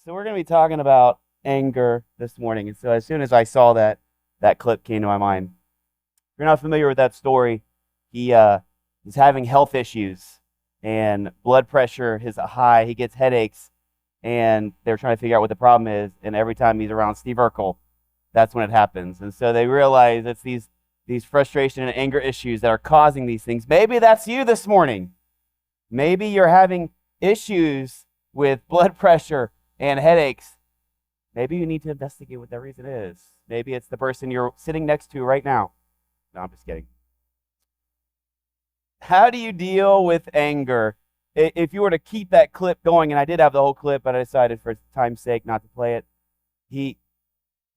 So we're going to be talking about anger this morning. And so as soon as I saw that clip came to my mind. If you're not familiar with that story, he's having health issues and blood pressure is high. He gets headaches, and they're trying to figure out what the problem is. And every time he's around Steve Urkel, that's when it happens. And so they realize it's these frustration and anger issues that are causing these things. Maybe that's you this morning. Maybe you're having issues with blood pressure and headaches. Maybe you need to investigate what that reason is. Maybe it's the person you're sitting next to right now. No, I'm just kidding. How do you deal with anger? If you were to keep that clip going, and I did have the whole clip, but I decided for time's sake not to play it.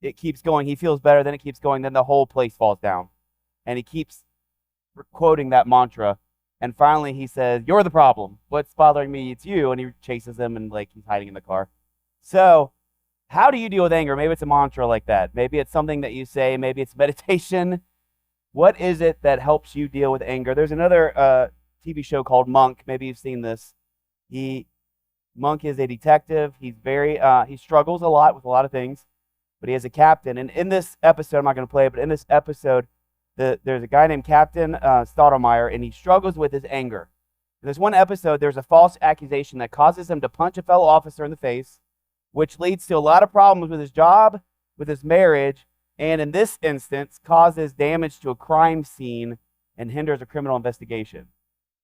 It keeps going. He feels better, then it keeps going, then the whole place falls down. And he keeps quoting that mantra. And finally he says, "You're the problem. What's bothering me? It's you." And he chases him and he's hiding in the car. So how do you deal with anger? Maybe it's a mantra like that. Maybe it's something that you say. Maybe it's meditation. What is it that helps you deal with anger? There's another TV show called Monk. Maybe you've seen this. Monk is a detective. He struggles a lot with a lot of things, but he has a captain. And in this episode, I'm not going to play it, but in this episode, there's a guy named Captain Stottlemyre, and he struggles with his anger. In this one episode, there's a false accusation that causes him to punch a fellow officer in the face, which leads to a lot of problems with his job, with his marriage, and in this instance, causes damage to a crime scene and hinders a criminal investigation.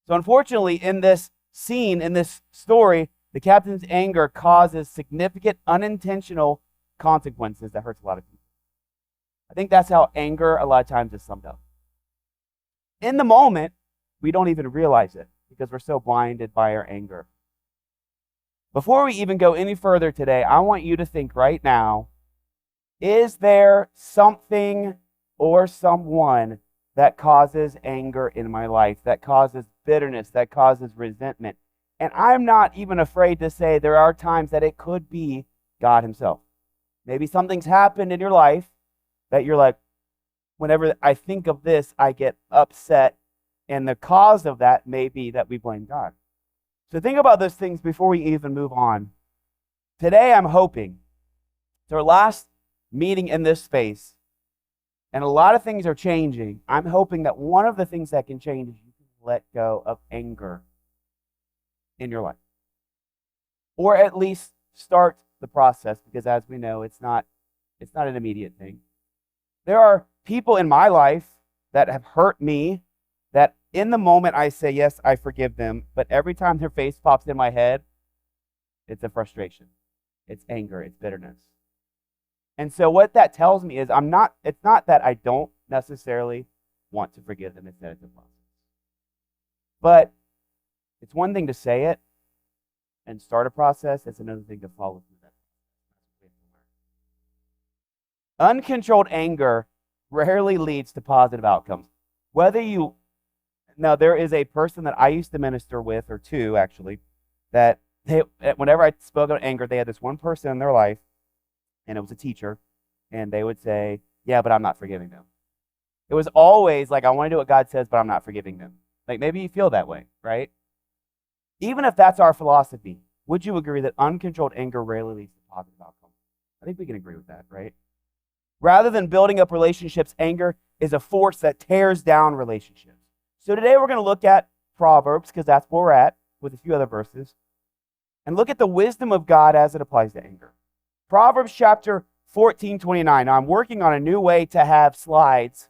So unfortunately, in this scene, in this story, the captain's anger causes significant unintentional consequences that hurts a lot of people. I think that's how anger a lot of times is summed up. In the moment, we don't even realize it because we're so blinded by our anger. Before we even go any further today, I want you to think right now, is there something or someone that causes anger in my life, that causes bitterness, that causes resentment? And I'm not even afraid to say there are times that it could be God himself. Maybe something's happened in your life that you're like, whenever I think of this, I get upset. And the cause of that may be that we blame God. So think about those things before we even move on. Today, I'm hoping, it's our last meeting in this space, and a lot of things are changing. I'm hoping that one of the things that can change is you can let go of anger in your life. Or at least start the process, because as we know, it's not an immediate thing. There are people in my life that have hurt me that in the moment I say, yes, I forgive them, but every time their face pops in my head, it's a frustration. It's anger. It's bitterness. And so what that tells me is it's not that I don't necessarily want to forgive them, it's that it's a process. But it's one thing to say it and start a process, it's another thing to follow through that. Uncontrolled anger rarely leads to positive outcomes. Now there is a person that I used to minister with, or two actually, that whenever I spoke about anger, they had this one person in their life, and it was a teacher, and they would say, "Yeah, but I'm not forgiving them." It was always like, I want to do what God says, but I'm not forgiving them. Maybe you feel that way, right? Even if that's our philosophy, would you agree that uncontrolled anger rarely leads to positive outcomes? I think we can agree with that, right? Rather than building up relationships, anger is a force that tears down relationships. So today we're going to look at Proverbs, because that's where we're at, with a few other verses, and look at the wisdom of God as it applies to anger. Proverbs chapter 14:29. Now I'm working on a new way to have slides,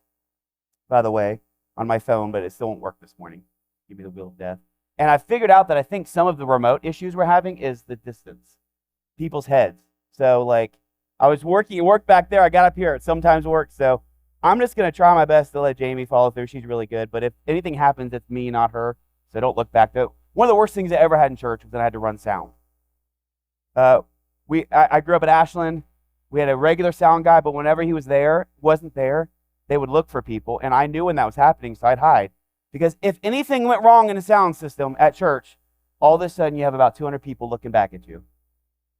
by the way, on my phone, but it still won't work this morning. Give me the wheel of death. And I figured out that I think some of the remote issues we're having is the distance, people's heads. So I was working, it worked back there, I got up here, it sometimes works. So I'm just going to try my best to let Jamie follow through. She's really good. But if anything happens, it's me, not her. So don't look back. One of the worst things I ever had in church was that I had to run sound. I grew up at Ashland. We had a regular sound guy, but whenever he wasn't there, they would look for people. And I knew when that was happening, so I'd hide. Because if anything went wrong in the sound system at church, all of a sudden you have about 200 people looking back at you.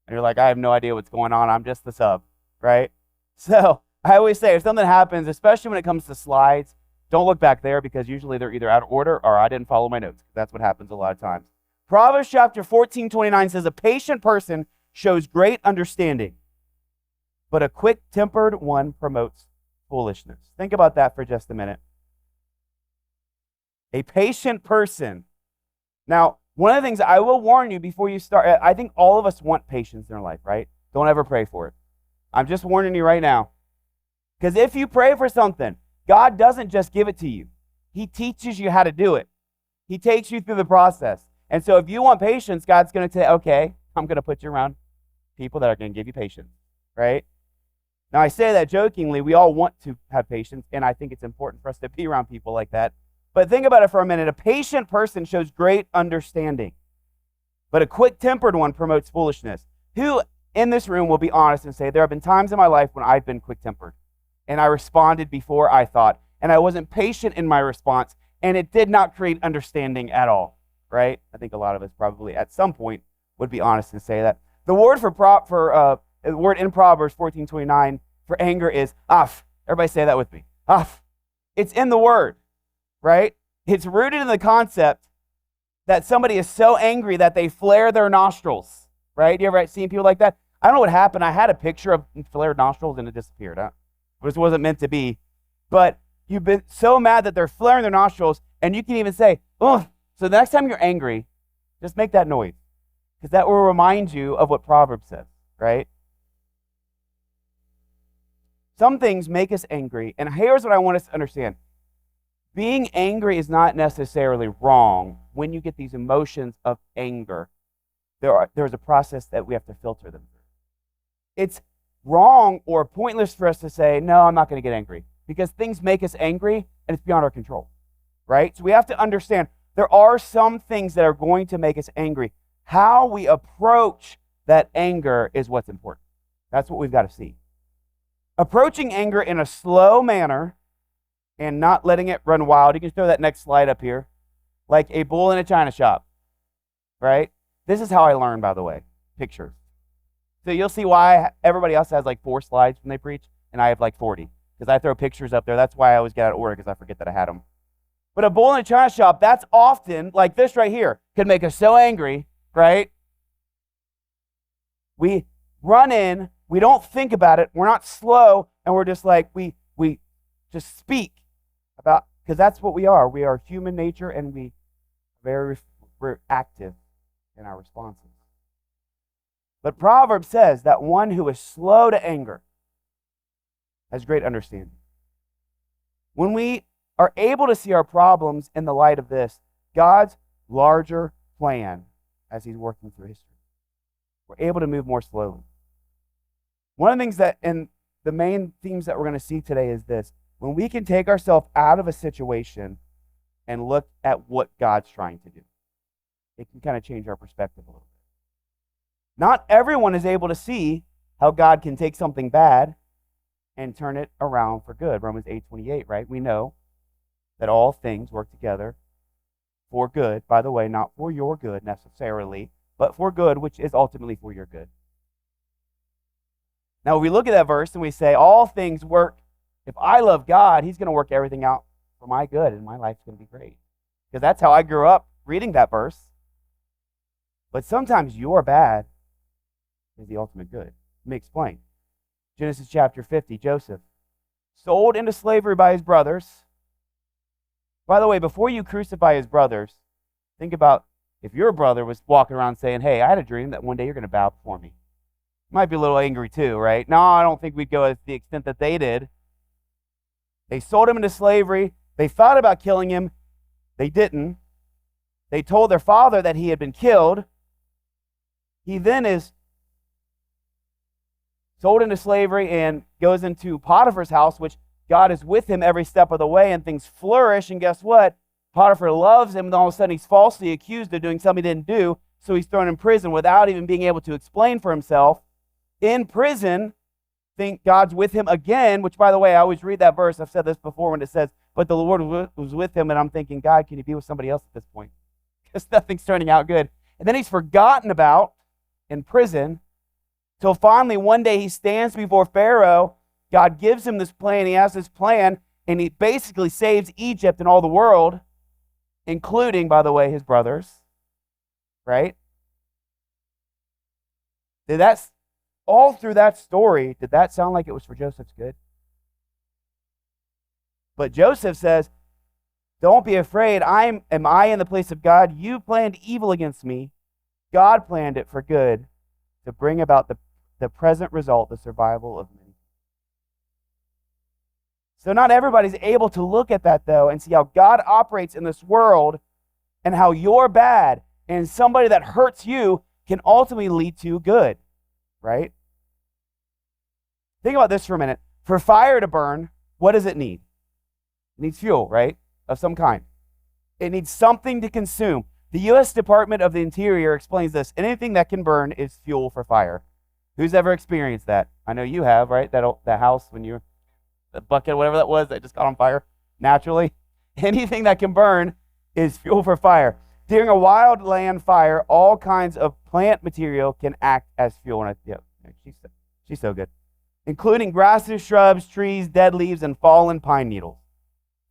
And you're like, I have no idea what's going on. I'm just the sub, right? So I always say, if something happens, especially when it comes to slides, don't look back there, because usually they're either out of order or I didn't follow my notes. That's what happens a lot of times. Proverbs chapter 14:29 says, "A patient person shows great understanding, but a quick-tempered one promotes foolishness. Think about that for just a minute. A patient person. Now, one of the things I will warn you before you start, I think all of us want patience in our life, right? Don't ever pray for it. I'm just warning you right now. Because if you pray for something, God doesn't just give it to you. He teaches you how to do it. He takes you through the process. And so if you want patience, God's going to say, okay, I'm going to put you around people that are going to give you patience, right? Now, I say that jokingly. We all want to have patience, and I think it's important for us to be around people like that. But think about it for a minute. A patient person shows great understanding, but a quick-tempered one promotes foolishness. Who in this room will be honest and say, there have been times in my life when I've been quick-tempered, and I responded before I thought, and I wasn't patient in my response, and it did not create understanding at all, right? I think a lot of us probably at some point would be honest and say that. The word the word in Proverbs 14:29 for anger is af. Everybody say that with me. Af. It's in the word, right? It's rooted in the concept that somebody is so angry that they flare their nostrils, right? You ever seen people like that? I don't know what happened. I had a picture of flared nostrils and it disappeared. This wasn't meant to be. But you've been so mad that they're flaring their nostrils, and you can even say, oh. So the next time you're angry, just make that noise, because that will remind you of what Proverbs says, right? Some things make us angry, and here's what I want us to understand. Being angry is not necessarily wrong when you get these emotions of anger. There's a process that we have to filter them through. It's wrong or pointless for us to say, no, I'm not going to get angry, because things make us angry, and it's beyond our control, right? So we have to understand there are some things that are going to make us angry. How we approach that anger is what's important. That's what we've got to see. Approaching anger in a slow manner and not letting it run wild. You can throw that next slide up here. Like a bull in a china shop, right? This is how I learn, by the way, pictures. So you'll see why everybody else has like 4 slides when they preach, and I have like 40, because I throw pictures up there. That's why I always get out of order, because I forget that I had them. But a bull in a china shop, that's often, like this right here, can make us so angry, right? We run in, we don't think about it, we're not slow, and we're just like, we just speak about, because that's what we are. We are human nature, and we're active in our responses. But Proverbs says that one who is slow to anger has great understanding. When we are able to see our problems in the light of this, God's larger plan as he's working through history, we're able to move more slowly. One of the things that, and the main themes that we're going to see today is this: when we can take ourselves out of a situation and look at what God's trying to do, it can kind of change our perspective a little bit. Not everyone is able to see how God can take something bad and turn it around for good. Romans 8:28, right? We know that all things work together for good, by the way, not for your good necessarily, but for good, which is ultimately for your good. Now, we look at that verse and we say, all things work. If I love God, he's going to work everything out for my good, and my life's going to be great. Because that's how I grew up reading that verse. But sometimes your bad is the ultimate good. Let me explain. Genesis chapter 50, Joseph, sold into slavery by his brothers. By the way, before you crucify his brothers, think about if your brother was walking around saying, hey, I had a dream that one day you're going to bow before me. Might be a little angry too, right? No, I don't think we'd go to the extent that they did. They sold him into slavery. They thought about killing him. They didn't. They told their father that he had been killed. He then is sold into slavery and goes into Potiphar's house, which God is with him every step of the way, and things flourish. And guess what? Potiphar loves him, and all of a sudden he's falsely accused of doing something he didn't do, so he's thrown in prison without even being able to explain for himself. In prison, think God's with him again, which, by the way, I always read that verse. I've said this before when it says, but the Lord was with him, and I'm thinking, God, can you be with somebody else at this point? Because nothing's turning out good. And then he's forgotten about in prison, till finally one day he stands before Pharaoh. God gives him this plan. He has this plan, and he basically saves Egypt and all the world, including, by the way, his brothers, right? All through that story, did that sound like it was for Joseph's good? But Joseph says, don't be afraid. Am I in the place of God? You planned evil against me. God planned it for good to bring about the present result, the survival of many. So not everybody's able to look at that, though, and see how God operates in this world and how you're bad and somebody that hurts you can ultimately lead to good, right? Think about this for a minute. For fire to burn, what does it need? It needs fuel, right? Of some kind. It needs something to consume. The U.S. Department of the Interior explains this. Anything that can burn is fuel for fire. Who's ever experienced that? I know you have, right? That house when you, the bucket, whatever that was, that just got on fire naturally. Anything that can burn is fuel for fire. During a wildland fire, all kinds of plant material can act as fuel. And she's so good. Including grasses, shrubs, trees, dead leaves, and fallen pine needles.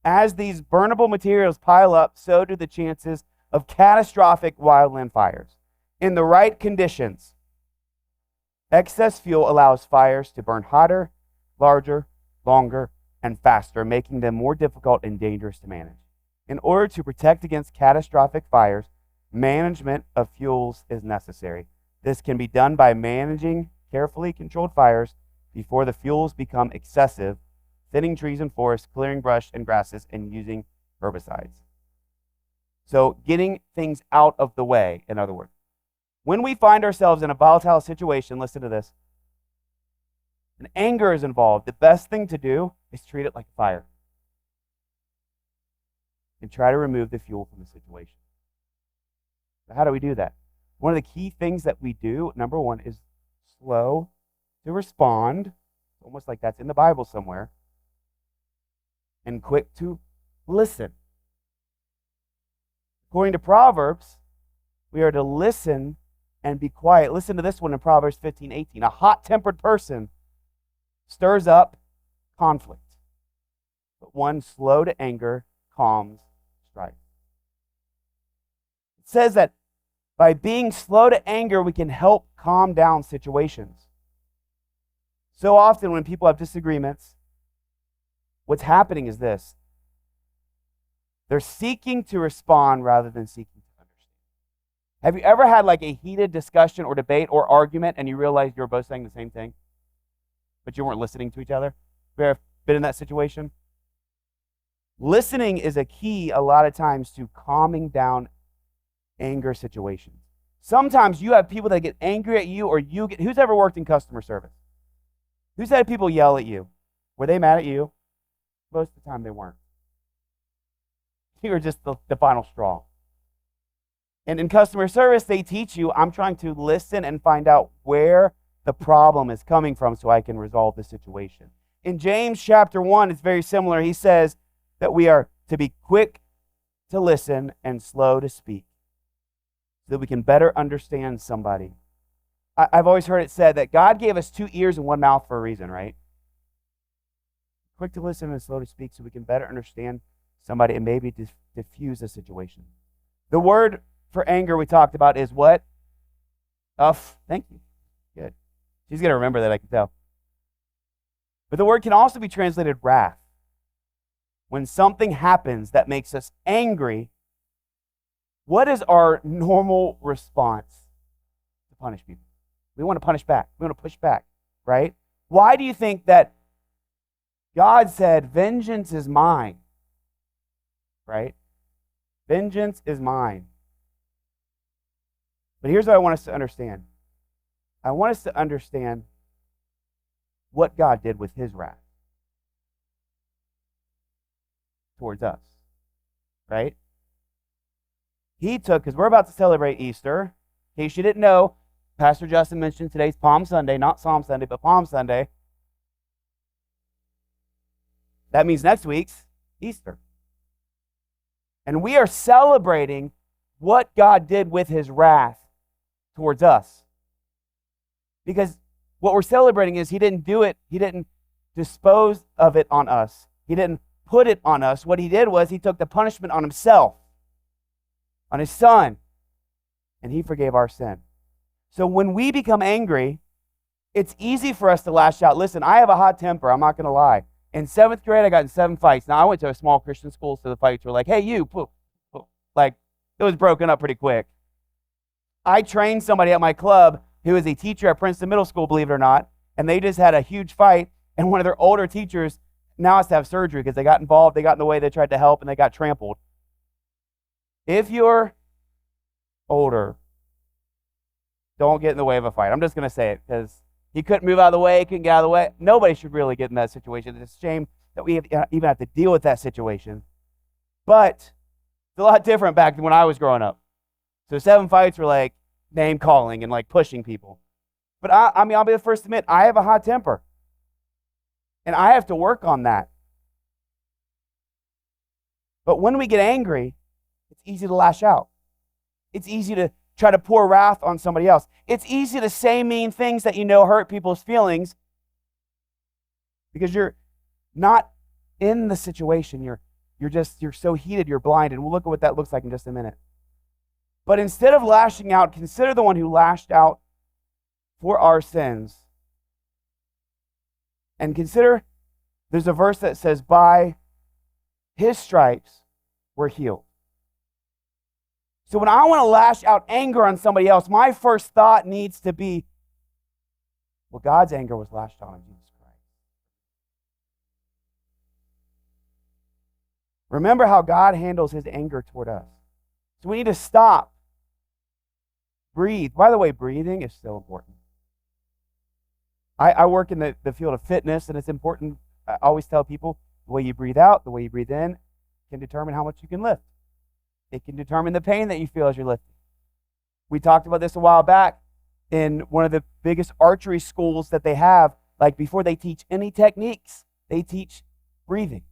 As these burnable materials pile up, so do the chances of catastrophic wildland fires. In the right conditions, excess fuel allows fires to burn hotter, larger, longer, and faster, making them more difficult and dangerous to manage. In order to protect against catastrophic fires, management of fuels is necessary. This can be done by managing carefully controlled fires before the fuels become excessive, thinning trees and forests, clearing brush and grasses, and using herbicides. So getting things out of the way, in other words. When we find ourselves in a volatile situation, listen to this, and anger is involved, the best thing to do is treat it like a fire and try to remove the fuel from the situation. So how do we do that? One of the key things that we do, number one, is slow to respond, almost like that's in the Bible somewhere, and quick to listen. According to Proverbs, we are to listen and be quiet. Listen to this one in Proverbs 15:18. A hot-tempered person stirs up conflict, but one slow to anger calms strife. It says that by being slow to anger, we can help calm down situations. So often when people have disagreements, what's happening is this. They're seeking to respond rather than seeking to understand. Have you ever had like a heated discussion or debate or argument and you realized you were both saying the same thing, but you weren't listening to each other? Have you ever been in that situation? Listening is a key a lot of times to calming down anger situations. Sometimes you have people that get angry at you, or who's ever worked in customer service? Who's had people yell at you? Were they mad at you? Most of the time they weren't. You were just the final straw. And in customer service, they teach you, I'm trying to listen and find out where the problem is coming from so I can resolve the situation. In James chapter 1, it's very similar. He says that we are to be quick to listen and slow to speak so that we can better understand somebody. I've always heard it said that God gave us 2 ears and 1 mouth for a reason, right? Quick to listen and slow to speak so we can better understand somebody and maybe diffuse a situation. The word for anger we talked about is what? Thank you. Good. She's going to remember that, I can tell. But the word can also be translated wrath. When something happens that makes us angry, what is our normal response to punish people? We want to punish back. We want to push back, right? Why do you think that God said, vengeance is mine, right? Vengeance is mine. But here's what I want us to understand. I want us to understand what God did with his wrath towards us, right? He took, because we're about to celebrate Easter. In case you didn't know, Pastor Justin mentioned today's Palm Sunday, not Psalm Sunday, but Palm Sunday. That means next week's Easter. And we are celebrating what God did with his wrath towards us. Because what we're celebrating is he didn't do it, he didn't dispose of it on us. He didn't put it on us. What he did was he took the punishment on himself, on his son, and he forgave our sin. So when we become angry, it's easy for us to lash out. Listen, I have a hot temper. I'm not going to lie. In 7th grade, I got in 7 fights. Now, I went to a small Christian school, so the fights were like, hey, you, poof, poof. Like, it was broken up pretty quick. I trained somebody at my club who is a teacher at Princeton Middle School, believe it or not, and they just had a huge fight, and one of their older teachers now has to have surgery because they got involved, they got in the way, they tried to help, and they got trampled. If you're older, don't get in the way of a fight. I'm just going to say it because he couldn't move out of the way, couldn't get out of the way. Nobody should really get in that situation. It's a shame that we even have to deal with that situation. But it's a lot different back than when I was growing up. So 7 fights were like name calling and like pushing people. But I mean, I'll be the first to admit, I have a hot temper. And I have to work on that. But when we get angry, it's easy to lash out. It's easy to try to pour wrath on somebody else. It's easy to say mean things that you know hurt people's feelings because you're not in the situation. You're so heated, you're blind, and we'll look at what that looks like in just a minute. But instead of lashing out, consider the one who lashed out for our sins. And consider, there's a verse that says, by his stripes we're healed. So when I want to lash out anger on somebody else, my first thought needs to be, well, God's anger was lashed out on Jesus Christ. Remember how God handles his anger toward us. So we need to stop, breathe. By the way, breathing is so important. I work in the field of fitness, and it's important. I always tell people the way you breathe out, the way you breathe in can determine how much you can lift. It can determine the pain that you feel as you're lifting. We talked about this a while back in one of the biggest archery schools that they have. Like before they teach any techniques, they teach breathing.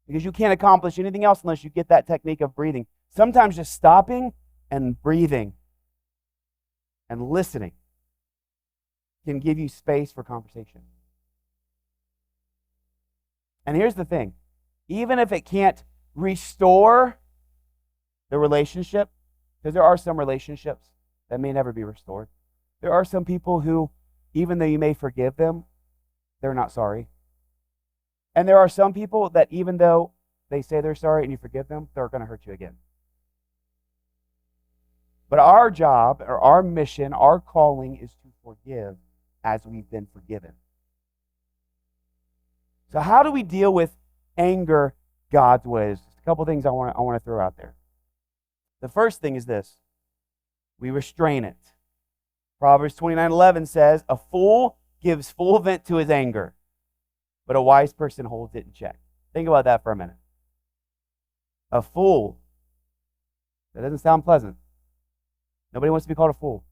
Because you can't accomplish anything else unless you get that technique of breathing. Sometimes just stopping and breathing and listening can give you space for conversation. And here's the thing. Even if it can't restore the relationship, because there are some relationships that may never be restored. There are some people who, even though you may forgive them, they're not sorry. And there are some people that even though they say they're sorry and you forgive them, they're going to hurt you again. But our job, or our mission, our calling is to forgive as we've been forgiven. So how do we deal with anger God's ways? Just a couple things I want to throw out there. The first thing is this. We restrain it. Proverbs 29:11 says, a fool gives full vent to his anger, but a wise person holds it in check. Think about that for a minute. A fool. That doesn't sound pleasant. Nobody wants to be called a fool.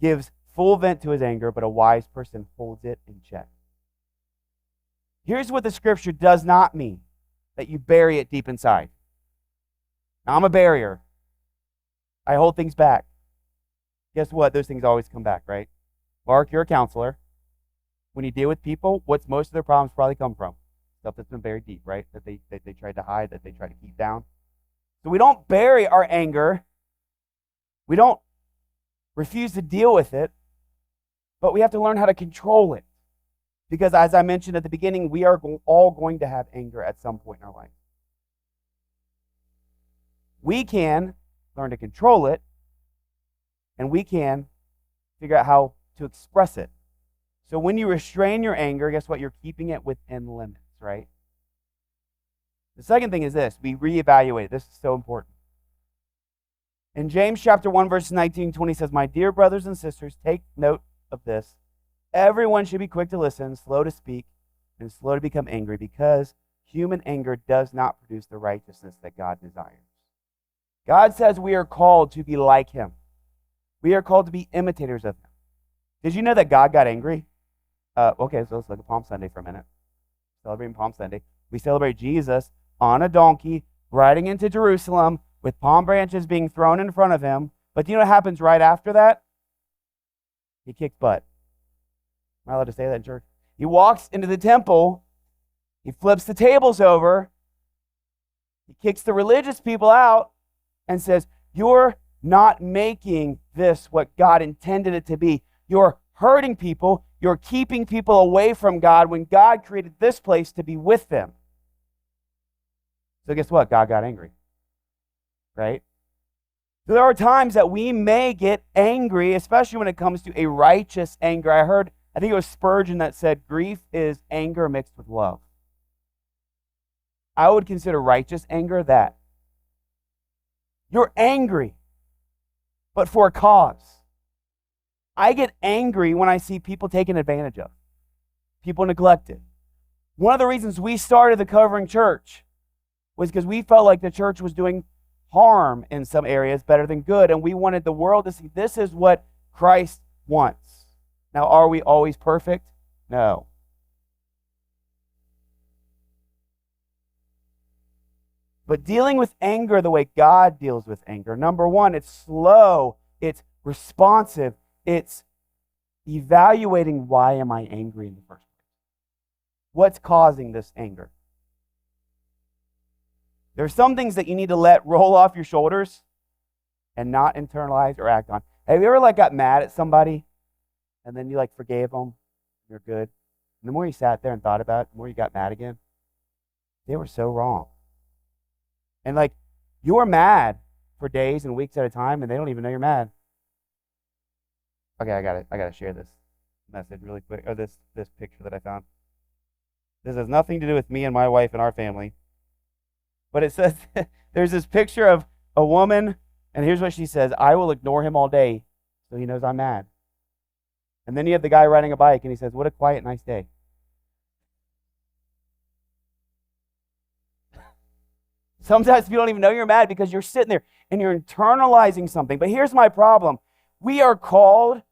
Gives full vent to his anger, but a wise person holds it in check. Here's what the scripture does not mean, that you bury it deep inside. Now, I'm a barrier. I hold things back. Guess what? Those things always come back, right? Mark, you're a counselor. When you deal with people, what's most of their problems probably come from? Stuff that's been buried deep, right? That they tried to hide, that they try to keep down. So we don't bury our anger. We don't refuse to deal with it, but we have to learn how to control it. Because as I mentioned at the beginning, we are all going to have anger at some point in our life. We can learn to control it, and we can figure out how to express it. So when you restrain your anger, guess what? You're keeping it within limits, right? The second thing is this. We reevaluate. This is so important. In James chapter 1, verse 19-20 says, my dear brothers and sisters, take note of this. Everyone should be quick to listen, slow to speak, and slow to become angry, because human anger does not produce the righteousness that God desires. God says we are called to be like him. We are called to be imitators of him. Did you know that God got angry? Okay, so let's look at Palm Sunday for a minute. Celebrating Palm Sunday. We celebrate Jesus on a donkey, riding into Jerusalem, with palm branches being thrown in front of him. But do you know what happens right after that? He kicks butt. Am I allowed to say that in church? He walks into the temple. He flips the tables over. He kicks the religious people out and says, you're not making this what God intended it to be. You're hurting people. You're keeping people away from God when God created this place to be with them. So guess what? God got angry, right? So there are times that we may get angry, especially when it comes to a righteous anger. I think it was Spurgeon that said, grief is anger mixed with love. I would consider righteous anger that. You're angry, but for a cause. I get angry when I see people taken advantage of, people neglected. One of the reasons we started the Covering Church was because we felt like the church was doing harm in some areas better than good, and we wanted the world to see this is what Christ wants. Now, are we always perfect? No. But dealing with anger the way God deals with anger, number one, it's slow, it's responsive, it's evaluating, why am I angry in the first place? What's causing this anger? There are some things that you need to let roll off your shoulders and not internalize or act on. Have you ever got mad at somebody and then you forgave them? You're good. And the more you sat there and thought about it, the more you got mad again. They were so wrong. And you were mad for days and weeks at a time, and they don't even know you're mad. Okay, I gotta share this message really quick, or this picture that I found. This has nothing to do with me and my wife and our family. But it says, there's this picture of a woman, and here's what she says: I will ignore him all day so he knows I'm mad. And then you have the guy riding a bike, and he says, what a quiet, nice day. Sometimes you don't even know you're mad because you're sitting there and you're internalizing something. But here's my problem. We are called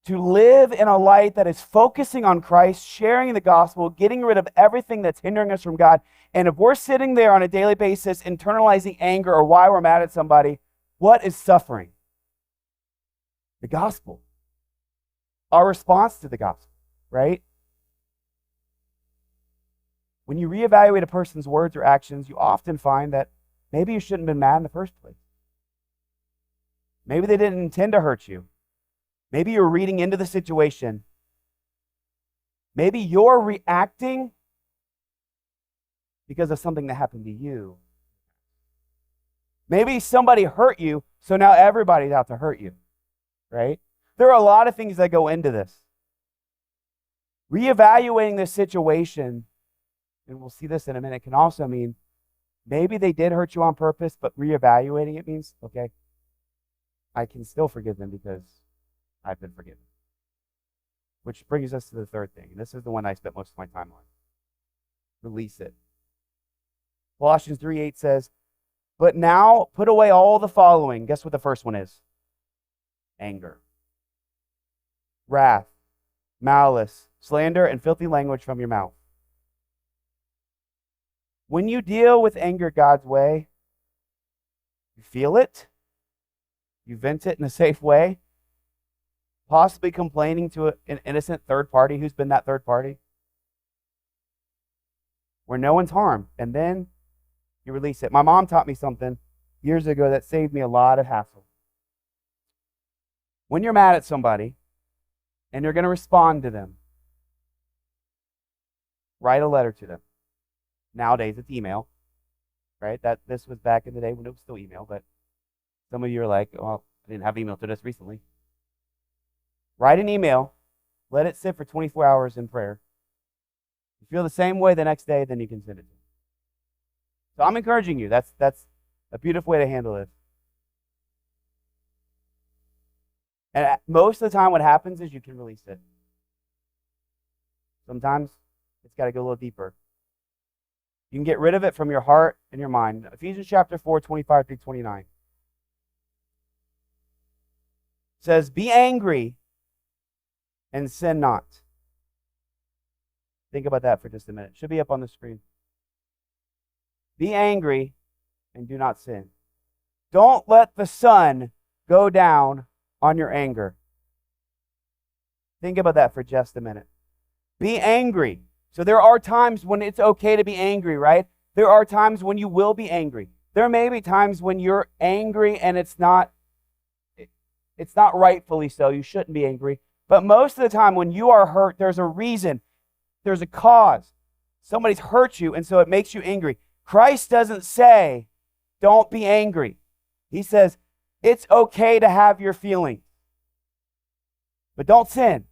to live in a light that is focusing on Christ, sharing the gospel, getting rid of everything that's hindering us from God. And if we're sitting there on a daily basis internalizing anger or why we're mad at somebody, what is suffering? The gospel. Our response to the gospel, right? When you reevaluate a person's words or actions, you often find that maybe you shouldn't have been mad in the first place. Maybe they didn't intend to hurt you. Maybe you're reading into the situation. Maybe you're reacting because of something that happened to you. Maybe somebody hurt you, so now everybody's out to hurt you, right? There are a lot of things that go into this. Reevaluating this situation, and we'll see this in a minute, can also mean maybe they did hurt you on purpose, but reevaluating it means, okay, I can still forgive them because I've been forgiven. Which brings us to the third thing. And this is the one I spent most of my time on. Release it. Colossians 3:8 says, but now put away all the following. Guess what the first one is? Anger, wrath, malice, slander, and filthy language from your mouth. When you deal with anger God's way, you feel it, you vent it in a safe way, possibly complaining to an innocent third party who's been that third party, where no one's harmed, and then you release it. My mom taught me something years ago that saved me a lot of hassle. When you're mad at somebody and you're going to respond to them, write a letter to them. Nowadays, it's email, right? This was back in the day when it was still email, but some of you are like, well, I didn't have email to this recently. Write an email, let it sit for 24 hours in prayer. If you feel the same way the next day, then you can send it to them. So I'm encouraging you. That's a beautiful way to handle this. And most of the time what happens is you can release it. Sometimes it's got to go a little deeper. You can get rid of it from your heart and your mind. Ephesians chapter 4, 25 through 29. Says, be angry and sin not. Think about that for just a minute. It should be up on the screen. Be angry and do not sin. Don't let the sun go down on your anger. Think about that for just a minute. Be angry. So there are times when it's okay to be angry, right? There are times when you will be angry. There may be times when you're angry and it's not rightfully so. You shouldn't be angry. But most of the time when you are hurt, there's a reason. There's a cause. Somebody's hurt you, and so it makes you angry. Christ doesn't say, don't be angry. He says, it's okay to have your feelings, but don't sin.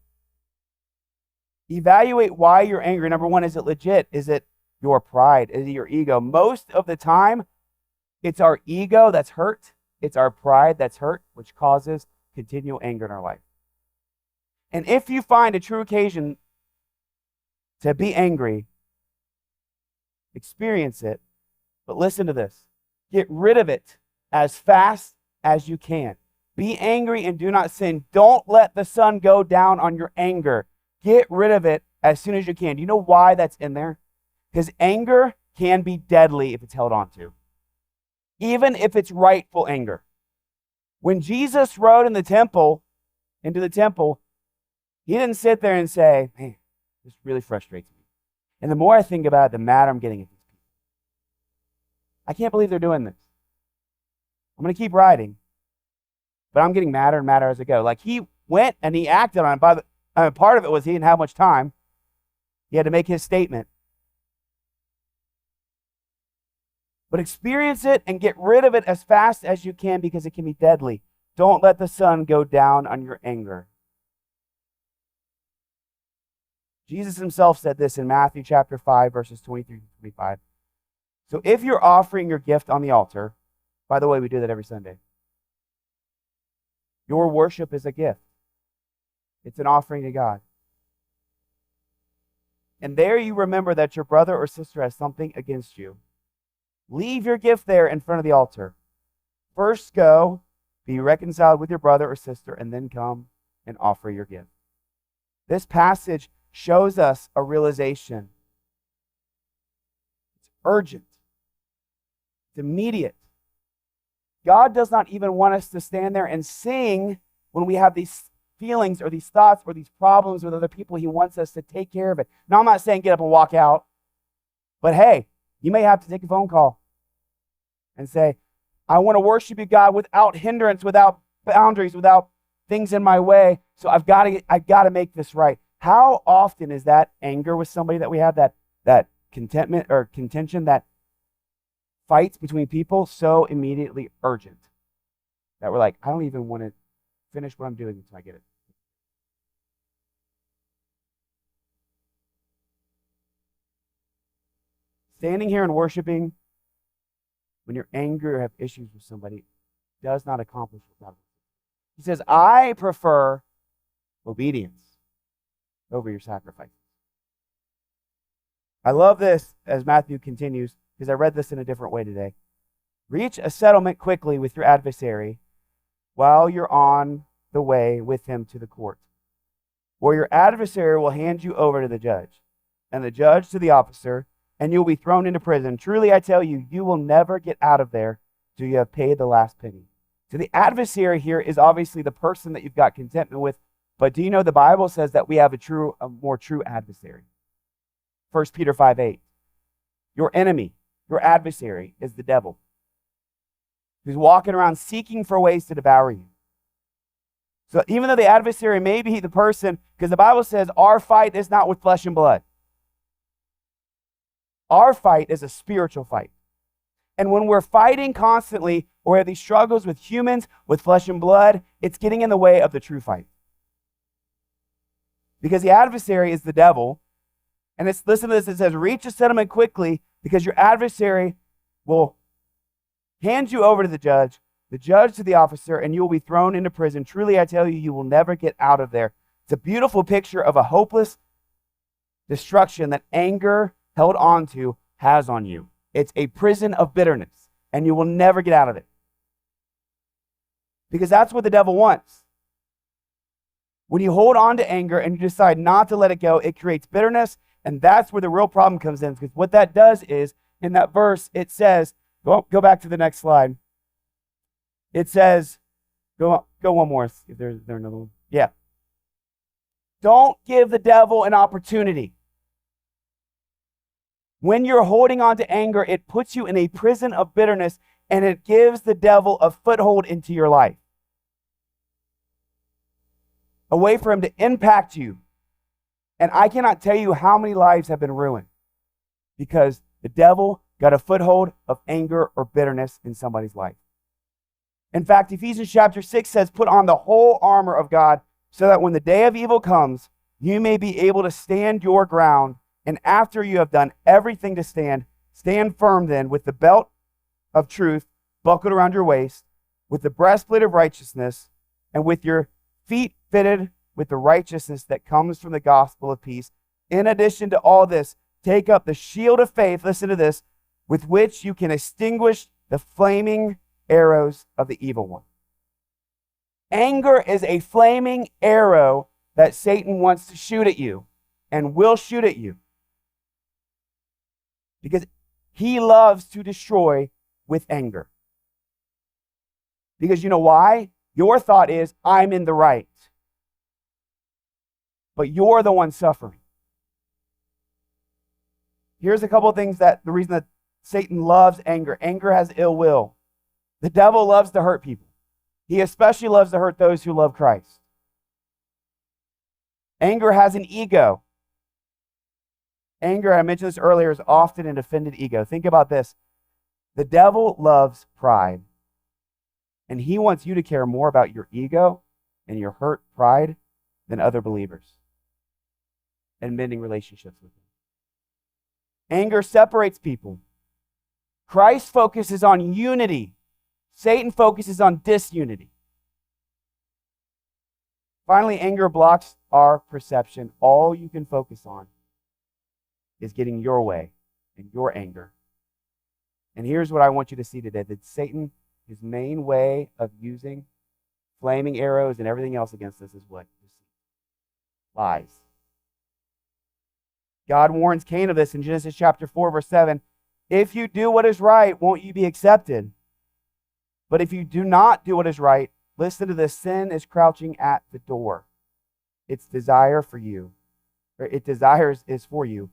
Evaluate why you're angry. Number one, is it legit? Is it your pride? Is it your ego? Most of the time, it's our ego that's hurt. It's our pride that's hurt, which causes continual anger in our life. And if you find a true occasion to be angry, experience it, but listen to this. Get rid of it as fast as you can. Be angry and do not sin. Don't let the sun go down on your anger. Get rid of it as soon as you can. Do you know why that's in there? Because anger can be deadly if it's held on to, even if it's rightful anger. When Jesus rode into the temple, he didn't sit there and say, man, this really frustrates me. And the more I think about it, the madder I'm getting at these people. I can't believe they're doing this. I'm going to keep riding, but I'm getting madder and madder as I go. Like, he went and he acted on it. Part of it was he didn't have much time. He had to make his statement. But experience it and get rid of it as fast as you can, because it can be deadly. Don't let the sun go down on your anger. Jesus himself said this in Matthew chapter 5, verses 23 to 25. So if you're offering your gift on the altar, by the way, we do that every Sunday. Your worship is a gift. It's an offering to God. And there you remember that your brother or sister has something against you. Leave your gift there in front of the altar. First go, be reconciled with your brother or sister, and then come and offer your gift. This passage shows us a realization. It's urgent. It's immediate. God does not even want us to stand there and sing when we have these feelings or these thoughts or these problems with other people. He wants us to take care of it. Now, I'm not saying get up and walk out, but hey, you may have to take a phone call and say, I want to worship you, God, without hindrance, without boundaries, without things in my way. So I've got to make this right. How often is that anger with somebody that we have, that contentment or contention, that fights between people, so immediately urgent that we're like, I don't even want to finish what I'm doing until I get it. Standing here and worshiping when you're angry or have issues with somebody does not accomplish what God wants. He says, I prefer obedience over your sacrifices. I love this as Matthew continues, because I read this in a different way today. Reach a settlement quickly with your adversary while you're on the way with him to the court, or your adversary will hand you over to the judge, and the judge to the officer, and you'll be thrown into prison. Truly, I tell you, you will never get out of there till you have paid the last penny. So the adversary here is obviously the person that you've got contentment with, but do you know the Bible says that we have a more true adversary? 1 Peter 5:8. Your enemy, your adversary, is the devil, who's walking around seeking for ways to devour you. So even though the adversary may be the person, because the Bible says our fight is not with flesh and blood. Our fight is a spiritual fight. And when we're fighting constantly, or have these struggles with humans, with flesh and blood, it's getting in the way of the true fight. Because the adversary is the devil. And listen to this, it says, reach a settlement quickly, because your adversary will hand you over to the judge to the officer, and you will be thrown into prison. Truly, I tell you, you will never get out of there. It's a beautiful picture of a hopeless destruction that anger held on to has on you. It's a prison of bitterness, and you will never get out of it. Because that's what the devil wants. When you hold on to anger and you decide not to let it go, it creates bitterness, and that's where the real problem comes in. Because what that does is, in that verse, it says, go back to the next slide. It says, go one more, if there's another one. Yeah. Don't give the devil an opportunity. When you're holding on to anger, it puts you in a prison of bitterness, and it gives the devil a foothold into your life. A way for him to impact you. And I cannot tell you how many lives have been ruined because the devil got a foothold of anger or bitterness in somebody's life. In fact, Ephesians chapter 6 says, put on the whole armor of God so that when the day of evil comes, you may be able to stand your ground. And after you have done everything to stand, stand firm then with the belt of truth buckled around your waist, with the breastplate of righteousness, and with your feet fitted with the righteousness that comes from the gospel of peace. In addition to all this, take up the shield of faith, listen to this, with which you can extinguish the flaming arrows of the evil one. Anger is a flaming arrow that Satan wants to shoot at you and will shoot at you because he loves to destroy with anger. Because you know why? Your thought is, I'm in the right. But you're the one suffering. Here's a couple of things the reason that Satan loves anger. Anger has ill will. The devil loves to hurt people. He especially loves to hurt those who love Christ. Anger has an ego. Anger, I mentioned this earlier, is often an offended ego. Think about this. The devil loves pride. And he wants you to care more about your ego and your hurt pride than other believers and mending relationships with them. Anger separates people. Christ focuses on unity. Satan focuses on disunity. Finally, anger blocks our perception. All you can focus on is getting your way and your anger. And here's what I want you to see today, that Satan, his main way of using flaming arrows and everything else against us is what? Lies. God warns Cain of this in Genesis chapter 4, verse 7. If you do what is right, won't you be accepted? But if you do not do what is right, listen to this, sin is crouching at the door. Its desire for you, or its desires is for you,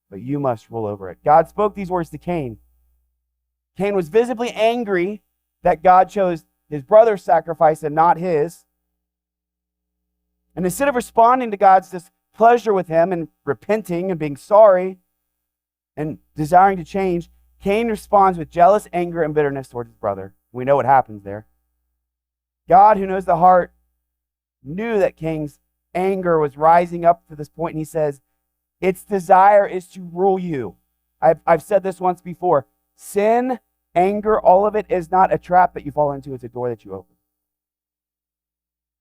but you must rule over it. God spoke these words to Cain. Cain was visibly angry that God chose his brother's sacrifice and not his. And instead of responding to God's displeasure with him and repenting and being sorry and desiring to change, Cain responds with jealous anger and bitterness towards his brother. We know what happens there. God, who knows the heart, knew that Cain's anger was rising up to this point, and he says, its desire is to rule you. I've said this once before. Sin, anger, all of it is not a trap that you fall into. It's a door that you open.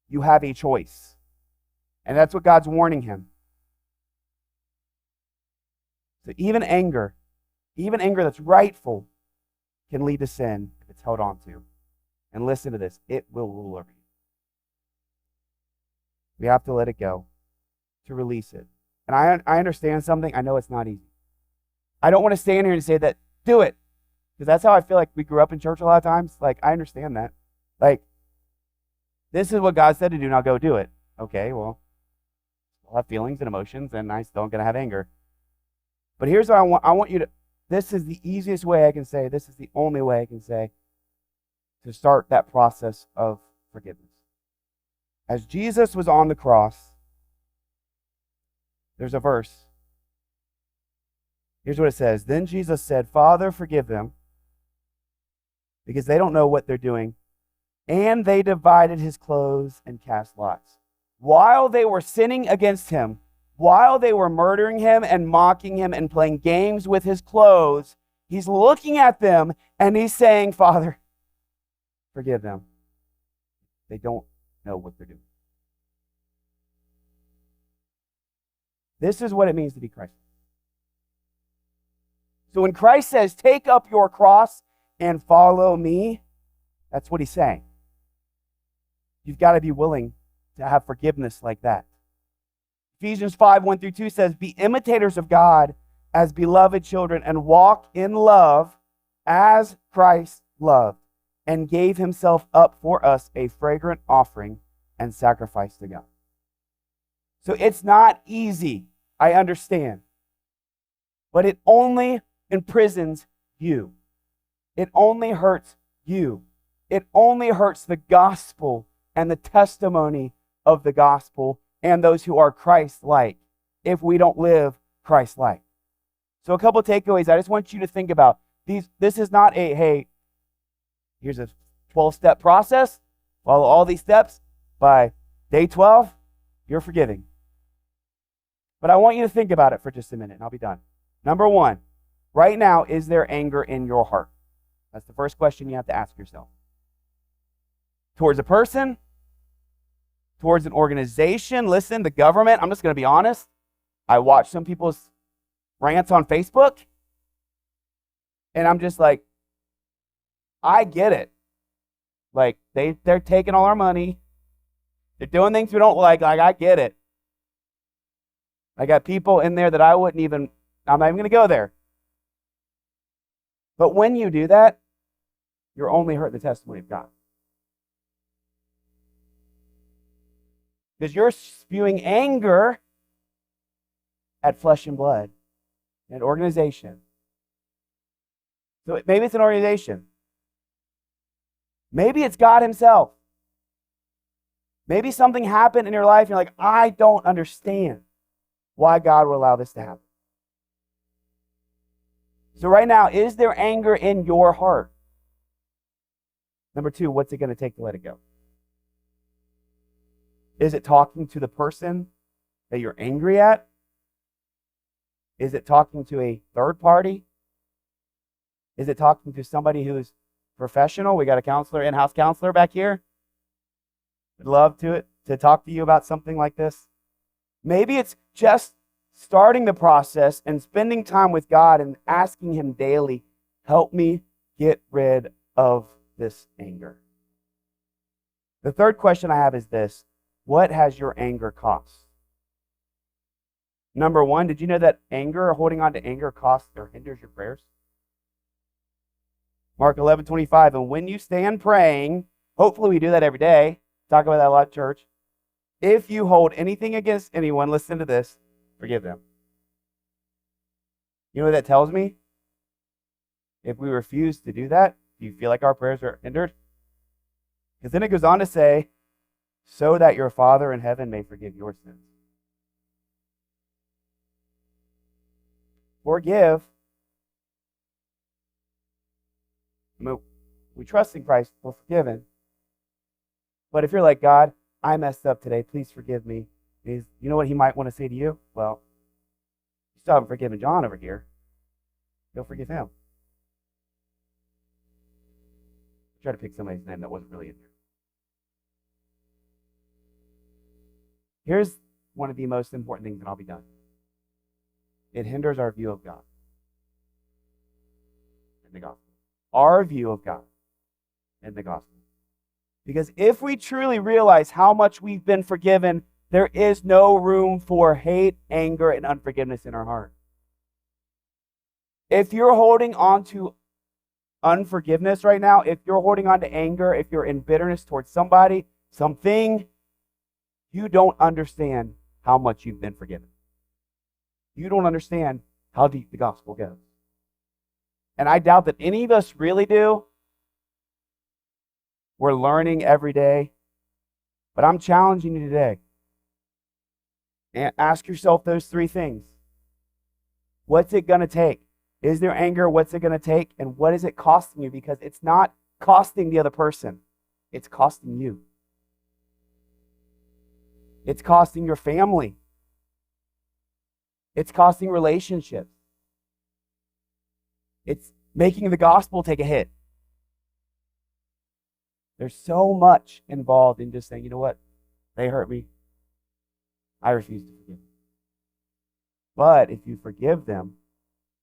You have a choice. And that's what God's warning him. So even anger that's rightful can lead to sin if it's held on to. And listen to this, it will rule over you. We have to let it go, to release it. And I understand something. I know it's not easy. I don't want to stand here and say that, do it. Because that's how I feel like we grew up in church a lot of times. Like, I understand that. Like, this is what God said to do, now go do it. Okay, well, I'll have feelings and emotions, and I still am going to have anger. But here's what I want you to, this is the easiest way I can say, this is the only way I can say, to start that process of forgiveness. As Jesus was on the cross, there's a verse. Here's what it says. Then Jesus said, Father, forgive them, because they don't know what they're doing. And they divided his clothes and cast lots. While they were sinning against him, while they were murdering him and mocking him and playing games with his clothes, he's looking at them and he's saying, Father, forgive them. They don't know what they're doing. This is what it means to be Christ. So when Christ says, take up your cross and follow me, that's what he's saying. You've got to be willing to have forgiveness like that. Ephesians 5, 1-2 says, be imitators of God as beloved children and walk in love as Christ loved and gave himself up for us a fragrant offering and sacrifice to God. So it's not easy, I understand. But it only imprisons you. It only hurts you. It only hurts the gospel and the testimony of the gospel and those who are Christ-like if we don't live Christ-like. So a couple of takeaways I just want you to think about. This is not a, hey, here's a 12-step process. Follow all these steps. By day 12, you're forgiving. But I want you to think about it for just a minute, and I'll be done. Number one, right now, is there anger in your heart? That's the first question you have to ask yourself. Towards a person? Towards an organization? Listen, the government. I'm just going to be honest. I watch some people's rants on Facebook, and I'm just like, I get it. Like, they're taking all our money. They're doing things we don't like. Like, I get it. I got people in there that I'm not even going to go there. But when you do that, you're only hurting the testimony of God. Because you're spewing anger at flesh and blood, an organization. So maybe it's an organization. Maybe it's God himself. Maybe something happened in your life and you're like, I don't understand why God will allow this to happen. So right now, is there anger in your heart? Number two, what's it going to take to let it go? Is it talking to the person that you're angry at? Is it talking to a third party? Is it talking to somebody who's professional? We got a counselor, in-house counselor back here. I'd love to talk to you about something like this. Maybe it's just starting the process and spending time with God and asking him daily, help me get rid of this anger. The third question I have is this: what has your anger cost? Number one, did you know that anger or holding on to anger costs or hinders your prayers? Mark 11:25, and when you stand praying, hopefully we do that every day. Talk about that a lot at church. If you hold anything against anyone, listen to this, forgive them. You know what that tells me? If we refuse to do that, do you feel like our prayers are hindered? Because then it goes on to say, so that your Father in heaven may forgive your sins. Forgive. We trust in Christ, we're forgiven. But if you're like, God, I messed up today, please forgive me. You know what he might want to say to you? Well, you still haven't forgiven John over here. Go forgive him. Try to pick somebody's name that wasn't really in there. Here's one of the most important things, and I'll be done. It hinders our view of God in the gospel. Our view of God in the gospel. Because if we truly realize how much we've been forgiven, there is no room for hate, anger, and unforgiveness in our heart. If you're holding on to unforgiveness right now, if you're holding on to anger, if you're in bitterness towards somebody, something, you don't understand how much you've been forgiven. You don't understand how deep the gospel goes. And I doubt that any of us really do. We're learning every day. But I'm challenging you today. And ask yourself those three things. What's it going to take? Is there anger? What's it going to take? And what is it costing you? Because it's not costing the other person. It's costing you. It's costing your family. It's costing relationships. It's making the gospel take a hit. There's so much involved in just saying, you know what? They hurt me. I refuse to forgive them. But if you forgive them,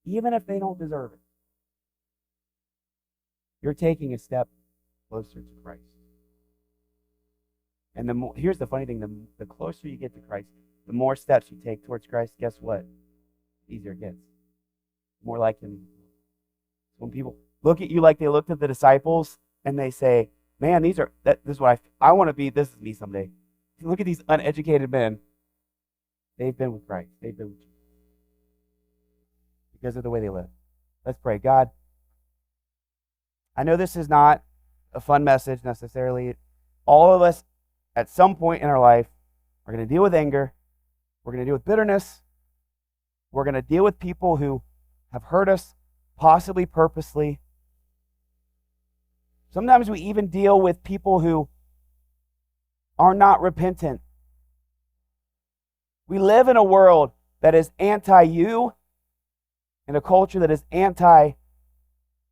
even if they don't deserve it, you're taking a step closer to Christ. And here's the funny thing, the closer you get to Christ, the more steps you take towards Christ, guess what? The easier it gets. More like him. When people look at you like they looked at the disciples and they say, man, this is what I want to be, this is me someday. Look at these uneducated men. They've been with Christ. They've been with Jesus. Because of the way they live. Let's pray. God, I know this is not a fun message necessarily. All of us at some point in our life are going to deal with anger. We're going to deal with bitterness. We're going to deal with people who have hurt us, possibly purposely. Sometimes we even deal with people who are not repentant. We live in a world that is anti-you, in a culture that is that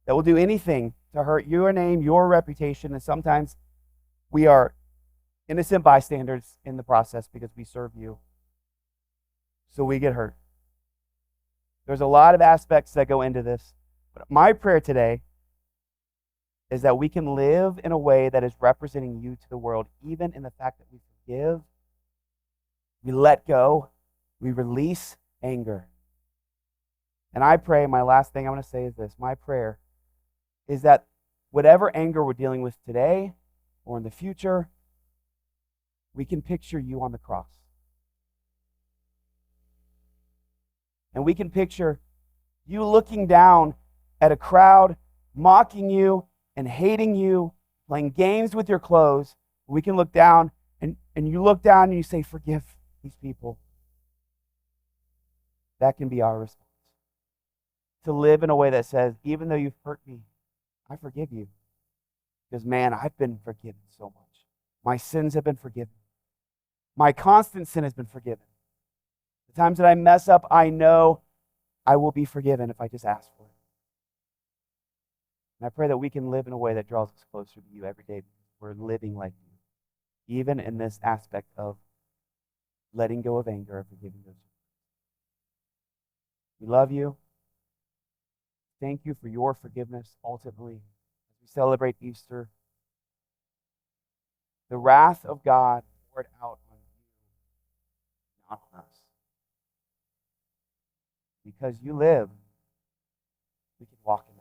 will do anything to hurt your name, your reputation, and sometimes we are innocent bystanders in the process because we serve you. So we get hurt. There's a lot of aspects that go into this. But my prayer today is that we can live in a way that is representing you to the world, even in the fact that we forgive, we let go, we release anger. And I pray, my last thing I'm going to say is this. My prayer is that whatever anger we're dealing with today or in the future, we can picture you on the cross. And we can picture you looking down at a crowd mocking you and hating you, playing games with your clothes. We can look down and you look down and you say, forgive these people. That can be our response. To live in a way that says, even though you've hurt me, I forgive you. Because, man, I've been forgiven so much. My sins have been forgiven. My constant sin has been forgiven. The times that I mess up, I know I will be forgiven if I just ask for it. And I pray that we can live in a way that draws us closer to you every day because we're living like you, even in this aspect of letting go of anger and forgiving those. We love you. Thank you for your forgiveness, ultimately, as we celebrate Easter. The wrath of God poured out on you, not on us. Because you live, we can walk in